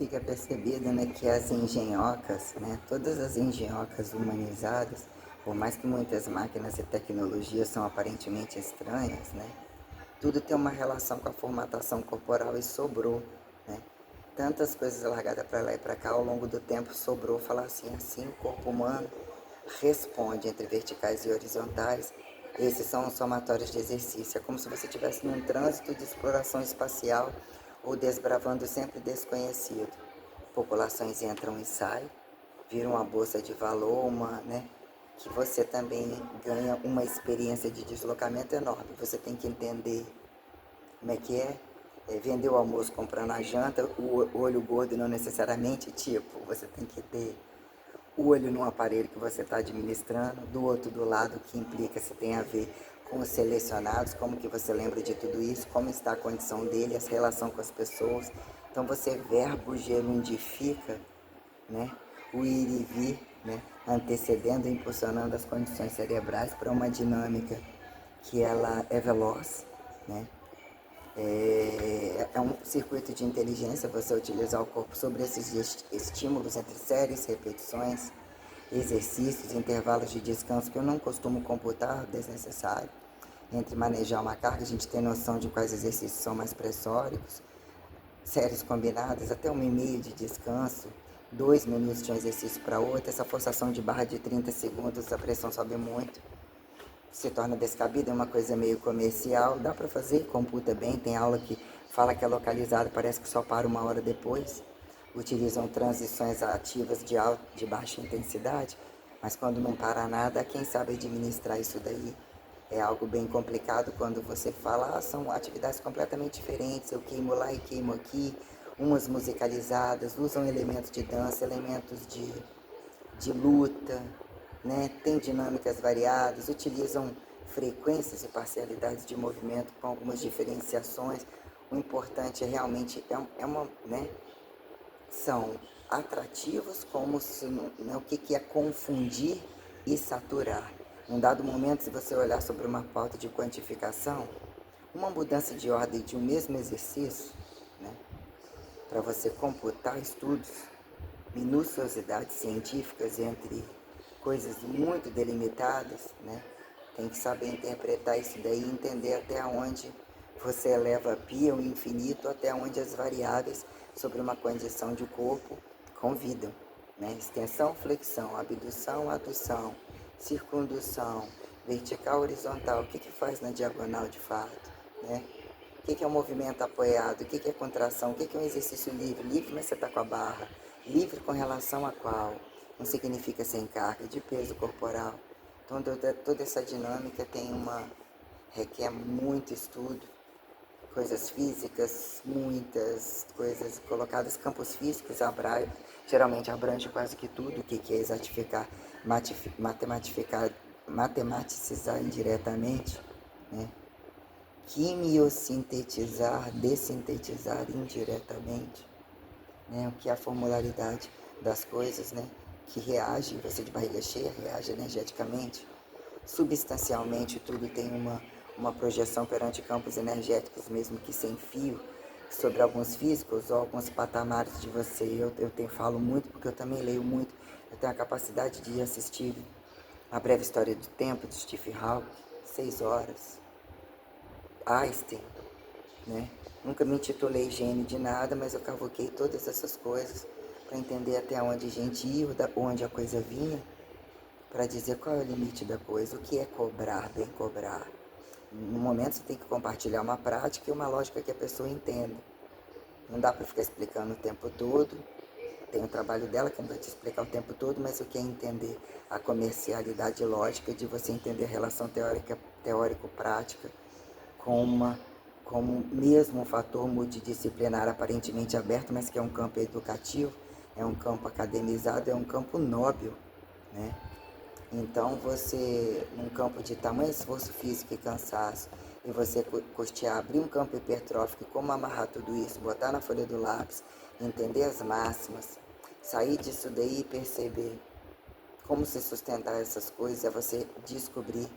fica percebido, né, que as engenhocas, né, todas as engenhocas humanizadas, por mais que muitas máquinas e tecnologias são aparentemente estranhas, né, tudo tem uma relação com a formatação corporal e sobrou, né? Tantas coisas largadas para lá e para cá ao longo do tempo sobrou falar assim o corpo humano responde entre verticais e horizontais. Esses são os somatórios de exercício. É como se você estivesse num trânsito de exploração espacial ou desbravando sempre desconhecido. Populações entram e saem, viram uma bolsa de valor, né? Que você também ganha uma experiência de deslocamento enorme. Você tem que entender como é que é, vender o almoço comprando a janta, o olho gordo não necessariamente, tipo, você tem que ter o olho no aparelho que você está administrando, do outro do lado, que implica se tem a ver com os selecionados, como que você lembra de tudo isso, como está a condição dele, a relação com as pessoas. Então você verbo gerundifica, né, o ir e vir, né, antecedendo e impulsionando as condições cerebrais para uma dinâmica que ela é veloz, né, é um circuito de inteligência você utilizar o corpo sobre esses estímulos entre séries, repetições, exercícios, intervalos de descanso que eu não costumo computar desnecessário. Entre manejar uma carga, a gente tem noção de quais exercícios são mais pressóricos, séries combinadas, até 1 e meio de descanso, 2 minutos de um exercício para outro, essa forçação de barra de 30 segundos, a pressão sobe muito, se torna descabida, é uma coisa meio comercial, dá para fazer, computa bem, tem aula que fala que é localizado, parece que só para 1 hora depois, utilizam transições ativas de baixa intensidade, mas quando não para nada, quem sabe administrar isso daí é algo bem complicado quando você fala, são atividades completamente diferentes, eu queimo lá e queimo aqui, umas musicalizadas, usam elementos de dança, elementos de luta, né? Tem dinâmicas variadas, utilizam frequências e parcialidades de movimento com algumas diferenciações. O importante é realmente né? São atrativos como se, né? O que é confundir e saturar. Num dado momento, se você olhar sobre uma pauta de quantificação, uma mudança de ordem de um mesmo exercício, né? Para você computar estudos, minuciosidades científicas entre coisas muito delimitadas, né? Tem que saber interpretar isso daí e entender até onde você eleva pi ao infinito, até onde as variáveis sobre uma condição de corpo convidam, né? Extensão, flexão, abdução, adução, circundução, vertical, horizontal, o que faz na diagonal de fato, né? O que é um movimento apoiado? O que é contração? O que é um exercício livre? Livre, mas você está com a barra. Livre com relação a qual? Não significa sem carga de peso corporal. Então, toda essa dinâmica requer muito estudo, coisas físicas, muitas coisas colocadas, campos físicos, geralmente abrange quase que tudo, o que é exatificar, matematificar, matematicizar indiretamente, né? Quimiosintetizar, dessintetizar indiretamente, né? O que é a formularidade das coisas, né? Que reage, você de barriga cheia, reage energeticamente. Substancialmente, tudo tem uma projeção perante campos energéticos, mesmo que sem fio, sobre alguns físicos ou alguns patamares de você. Falo muito porque eu também leio muito. Eu tenho a capacidade de assistir A Breve História do Tempo, de Stephen Hawking, 6 horas. Einstein, né? Nunca me intitulei gênio de nada, mas eu cavoquei todas essas coisas para entender até onde a gente ia, onde a coisa vinha, para dizer qual é o limite da coisa, o que é cobrar, bem cobrar. No momento você tem que compartilhar uma prática e uma lógica que a pessoa entenda. Não dá para ficar explicando o tempo todo. Tem o trabalho dela que não vai te explicar o tempo todo, mas o que é entender a comercialidade lógica de você entender a relação teórico-prática com como mesmo um fator multidisciplinar aparentemente aberto, mas que é um campo educativo, é um campo academizado, é um campo nóbil, né? Então você, num campo de tamanho esforço físico e cansaço, e você custear, abrir um campo hipertrófico, como amarrar tudo isso, botar na folha do lápis, entender as máximas, sair disso daí e perceber como se sustentar essas coisas, é você descobrir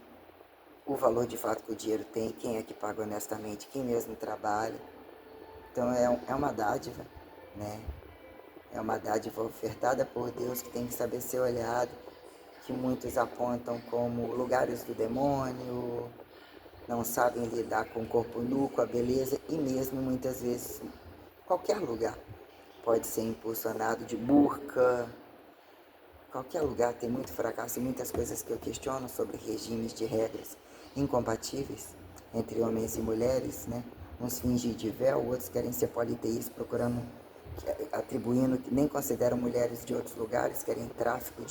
o valor de fato que o dinheiro tem, quem é que paga honestamente, quem mesmo trabalha. Então é uma dádiva, né? É uma dádiva ofertada por Deus que tem que saber ser olhado, que muitos apontam como lugares do demônio, não sabem lidar com o corpo nu, com a beleza, e mesmo muitas vezes qualquer lugar pode ser impulsionado de burca. Qualquer lugar tem muito fracasso e muitas coisas que eu questiono sobre regimes de regras incompatíveis entre homens e mulheres, né? Uns fingem de véu, outros querem ser politeístas, procurando, atribuindo que nem consideram mulheres de outros lugares, querem tráfico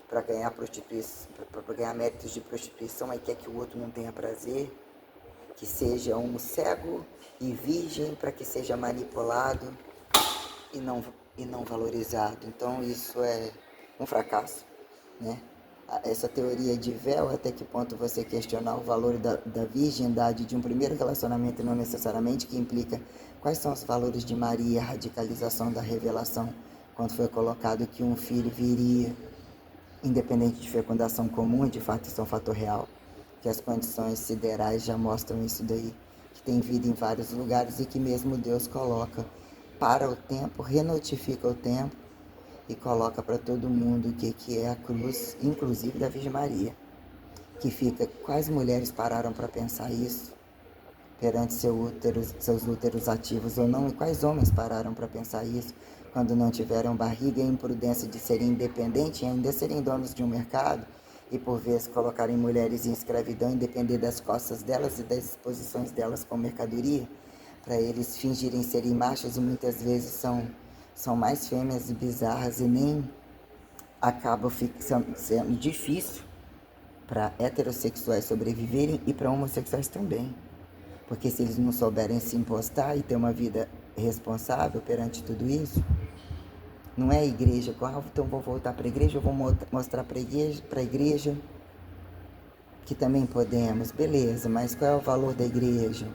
para ganhar prostituição, para ganhar méritos de prostituição, aí quer que o outro não tenha prazer, que seja um cego e virgem para que seja manipulado e não valorizado. Então isso é um fracasso, né? Essa teoria de véu, até que ponto você questionar o valor da virgindade de um primeiro relacionamento, não necessariamente, que implica quais são os valores de Maria, a radicalização da revelação, quando foi colocado que um filho viria, independente de fecundação comum, e de fato isso é um fator real, que as condições siderais já mostram isso daí, que tem vida em vários lugares e que mesmo Deus coloca para o tempo, renotifica o tempo e coloca para todo mundo o que é a cruz, inclusive da Virgem Maria, que fica, quais mulheres pararam para pensar isso perante seus úteros ativos ou não, e quais homens pararam para pensar isso quando não tiveram barriga e imprudência de serem independentes e ainda serem donos de um mercado e por vezes colocarem mulheres em escravidão e depender das costas delas e das exposições delas como mercadoria, para eles fingirem serem machos e muitas vezes são mais fêmeas e bizarras e nem acaba sendo difícil para heterossexuais sobreviverem e para homossexuais também. Porque se eles não souberem se impostar e ter uma vida responsável perante tudo isso, não é a igreja, então vou voltar para a igreja, eu vou mostrar para a igreja que também podemos, beleza, mas qual é o valor da igreja?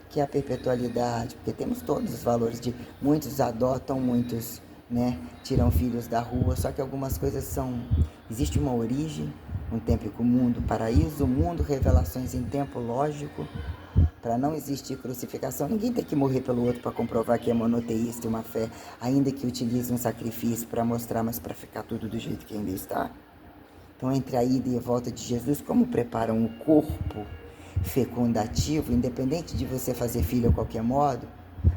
Que é a perpetualidade, porque temos todos os valores de muitos adotam, muitos, né, tiram filhos da rua, só que algumas coisas existe uma origem, um tempo com o mundo, paraíso, mundo, revelações em tempo lógico, para não existir crucificação. Ninguém tem que morrer pelo outro para comprovar que é monoteísta e uma fé, ainda que utilize um sacrifício para mostrar, mas para ficar tudo do jeito que ainda está. Então, entre a ida e a volta de Jesus, como preparam o corpo fecundativo, independente de você fazer filho a qualquer modo,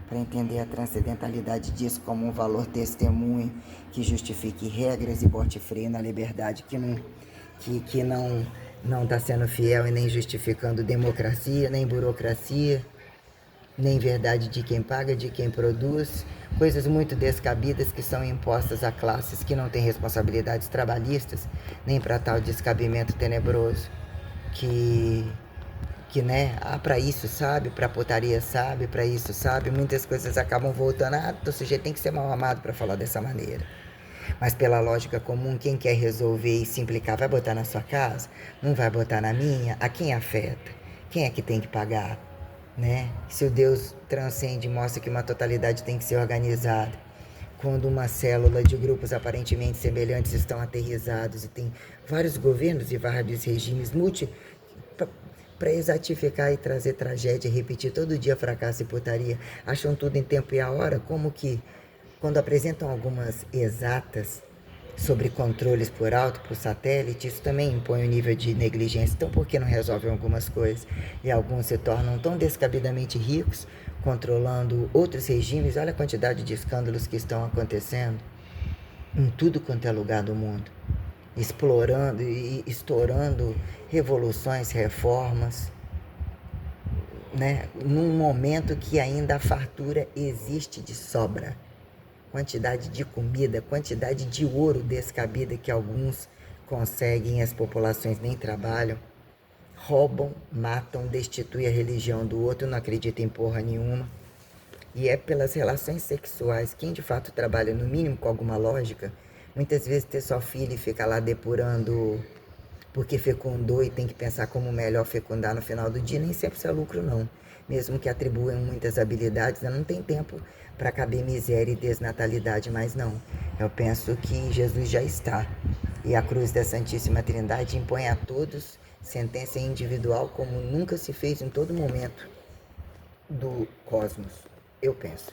para entender a transcendentalidade disso como um valor testemunho que justifique regras e bote freio na liberdade que não está sendo fiel e nem justificando democracia, nem burocracia, nem verdade de quem paga, de quem produz, coisas muito descabidas que são impostas a classes que não têm responsabilidades trabalhistas, nem para tal descabimento tenebroso, que né, para isso sabe, para putaria sabe, para isso sabe, muitas coisas acabam voltando, o sujeito tem que ser mal amado para falar dessa maneira. Mas pela lógica comum, quem quer resolver e se implicar vai botar na sua casa? Não vai botar na minha? A quem afeta? Quem é que tem que pagar? Né? Se o Deus transcende e mostra que uma totalidade tem que ser organizada, quando uma célula de grupos aparentemente semelhantes estão aterrizados e tem vários governos e vários regimes para exatificar e trazer tragédia e repetir todo dia fracasso e putaria, acham tudo em tempo e a hora, como que quando apresentam algumas exatas sobre controles por alto, por satélite, isso também impõe um nível de negligência. Então, por que não resolvem algumas coisas? E alguns se tornam tão descabidamente ricos, controlando outros regimes. Olha a quantidade de escândalos que estão acontecendo em tudo quanto é lugar do mundo. Explorando e estourando revoluções, reformas, né? Num momento que ainda a fartura existe de sobra. Quantidade de comida, quantidade de ouro descabida que alguns conseguem, as populações nem trabalham, roubam, matam, destituem a religião do outro, não acreditam em porra nenhuma. E é pelas relações sexuais, quem de fato trabalha no mínimo com alguma lógica, muitas vezes ter só filho e ficar lá depurando porque fecundou e tem que pensar como melhor fecundar no final do dia, nem sempre isso é lucro não. Mesmo que atribuam muitas habilidades, não tem tempo para caber miséria e desnatalidade, mas não. Eu penso que Jesus já está. E a cruz da Santíssima Trindade impõe a todos sentença individual como nunca se fez em todo momento do cosmos. Eu penso.